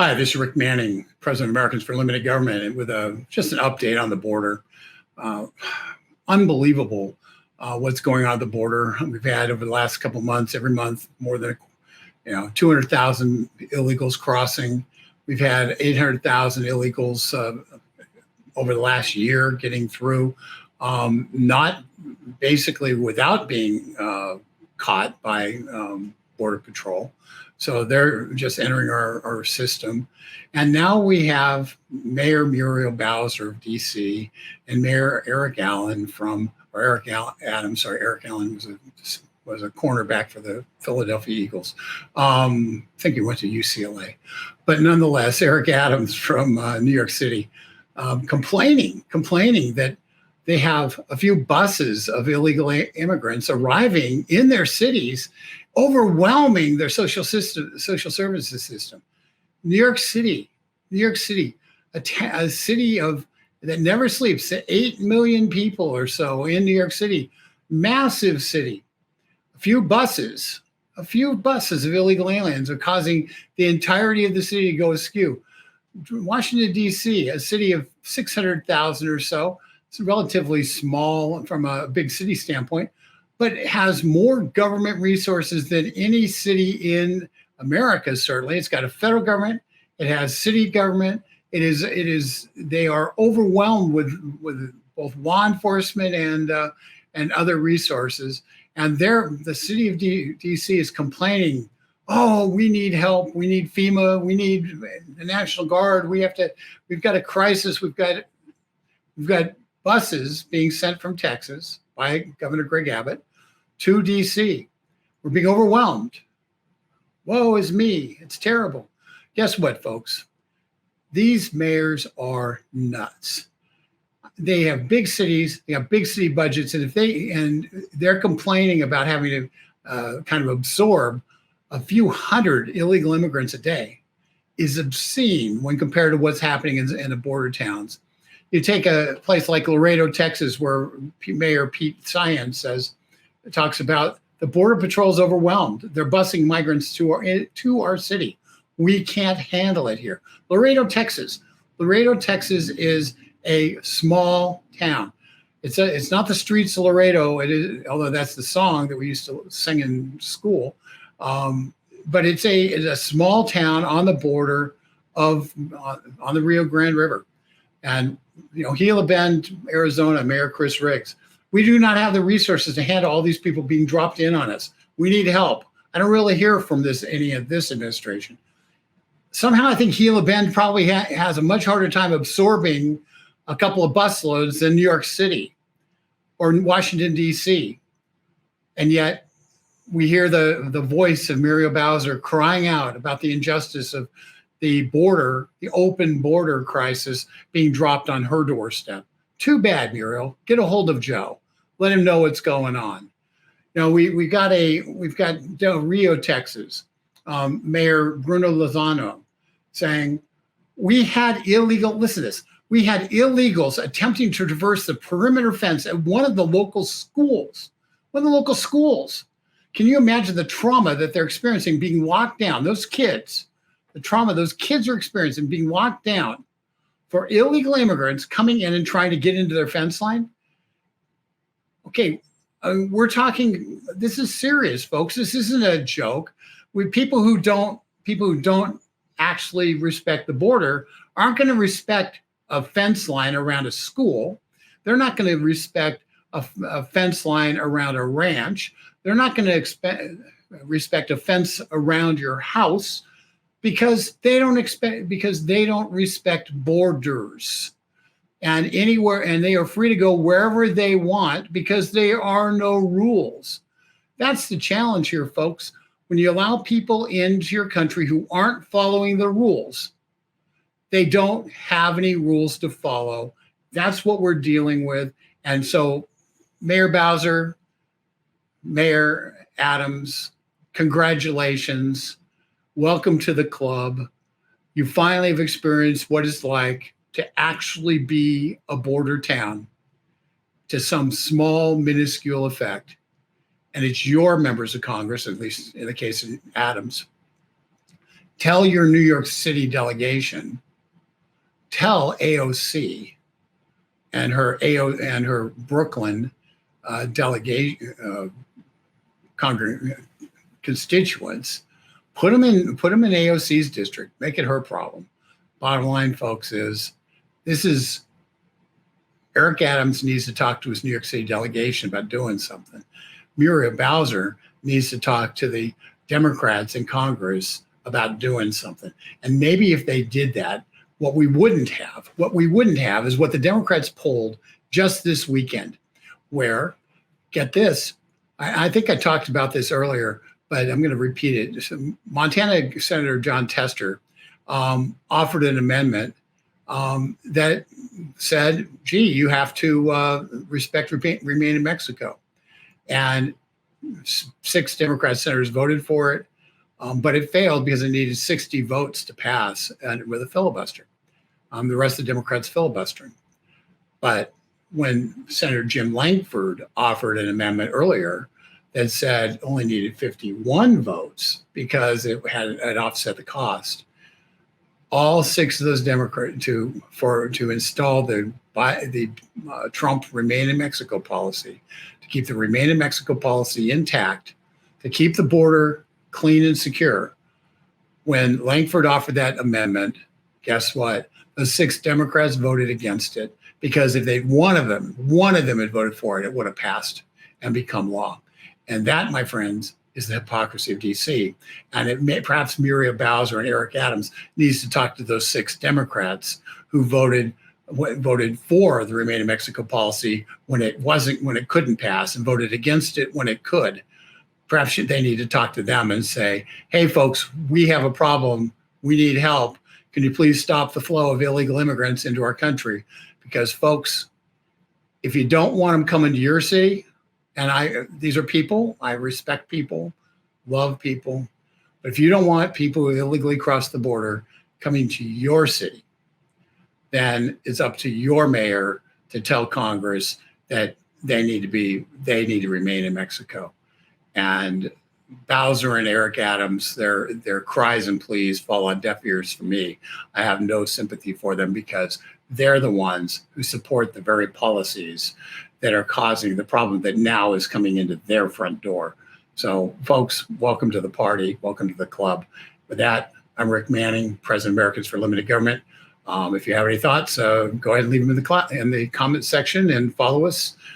Hi, this is Rick Manning, President of Americans for Limited Government, and with just an update on the border. Uh, Unbelievable what's going on at the border. We've had over the last couple of months, every month, more than 200,000 illegals crossing. We've had 800,000 illegals over the last year getting through, not basically without being caught by Border Patrol. So they're just entering our system. And now we have Mayor Muriel Bowser of DC and Mayor Eric Adams, Eric Allen was a cornerback for the Philadelphia Eagles. I think he went to UCLA. But nonetheless, Eric Adams from New York City complaining that they have a few buses of illegal immigrants arriving in their cities, overwhelming their social services system. New York City, a city that never sleeps, 8 million people or so in New York City, massive city. A few buses of illegal aliens are causing the entirety of the city to go askew. Washington, D.C., a city of 600,000 or so, it's relatively small from a big city standpoint, but it has more government resources than any city in America, certainly. It's got a federal government, it has city government, they are overwhelmed with both law enforcement and other resources. And the city of DC is complaining, oh, we need help, we need FEMA, we need the National Guard, we've got a crisis, we've got buses being sent from Texas by Governor Greg Abbott to DC. We're being overwhelmed. Woe is me. It's terrible. Guess what, folks? These mayors are nuts. They have big cities, they have big city budgets, and they're complaining about having to kind of absorb a few hundred illegal immigrants a day is obscene when compared to what's happening in the border towns. You take a place like Laredo, Texas, where Mayor Pete Cyan talks about the Border Patrol is overwhelmed. They're busing migrants to our city. We can't handle it here. Laredo, Texas is a small town. It's not the streets of Laredo. It is, although that's the song that we used to sing in school. But it's a small town on the border on the Rio Grande River. And Gila Bend, Arizona, Mayor Chris Riggs, we do not have the resources to handle all these people being dropped in on us. We need help. I don't really hear from any of this administration. Somehow I think Gila Bend probably has a much harder time absorbing a couple of busloads than New York City or Washington, D.C. And yet we hear the voice of Muriel Bowser crying out about the injustice of the open border crisis being dropped on her doorstep. Too bad, Muriel. Get a hold of Joe. Let him know what's going on. We've got Del Rio, Texas, Mayor Bruno Lozano saying we had illegals attempting to traverse the perimeter fence at one of the local schools. Can you imagine the trauma that they're experiencing being locked down? The trauma those kids are experiencing being locked down for illegal immigrants coming in and trying to get into their fence line. Okay, we're talking, this is serious, folks. This isn't a joke. People who don't actually respect the border aren't going to respect a fence line around a school. They're not going to respect a fence line around a ranch. They're not going to respect a fence around your house because they don't respect borders. And they are free to go wherever they want because there are no rules. That's the challenge here, folks. When you allow people into your country who aren't following the rules, they don't have any rules to follow. That's what we're dealing with. And so, Mayor Bowser, Mayor Adams, congratulations. Welcome to the club. You finally have experienced what it's like to actually be a border town to some small, minuscule effect. And it's your members of Congress, at least in the case of Adams, Tell your New York City delegation, tell AOC and her Brooklyn delegation constituents, put them in AOC's district, make it her problem. Bottom line, folks, is Eric Adams needs to talk to his New York City delegation about doing something. Muriel Bowser needs to talk to the Democrats in Congress about doing something. And maybe if they did that, what we wouldn't have is what the Democrats pulled just this weekend, where, get this, I think I talked about this earlier, but I'm going to repeat it. So Montana Senator John Tester offered an amendment that said, gee, you have to respect remain in Mexico. And 6 Democrat senators voted for it, but it failed because it needed 60 votes to pass and with a filibuster. The rest of the Democrats filibustering. But when Senator Jim Langford offered an amendment earlier that said only needed 51 votes because it had offset the cost, all 6 of those Democrats to install the Trump Remain in Mexico policy, to keep the Remain in Mexico policy intact, to keep the border clean and secure. When Langford offered that amendment, guess what? The 6 Democrats voted against it, because if one of them had voted for it, it would have passed and become law. And that, my friends, is the hypocrisy of DC. And perhaps Muriel Bowser and Eric Adams needs to talk to those 6 Democrats who voted for the Remain in Mexico policy when it couldn't pass, and voted against it when it could. Perhaps they need to talk to them and say, hey, folks, we have a problem. We need help. Can you please stop the flow of illegal immigrants into our country? Because, folks, if you don't want them coming to your city, and these are people, I respect people, love people, but if you don't want people who illegally cross the border coming to your city, then it's up to your mayor to tell Congress that they need to remain in Mexico. And Bowser and Eric Adams, their cries and pleas fall on deaf ears for me. I have no sympathy for them, because they're the ones who support the very policies that are causing the problem that now is coming into their front door. So, folks, welcome to the party. Welcome to the club. With that, I'm Rick Manning, President of Americans for Limited Government. If you have any thoughts, go ahead and leave them in the comment section, and follow us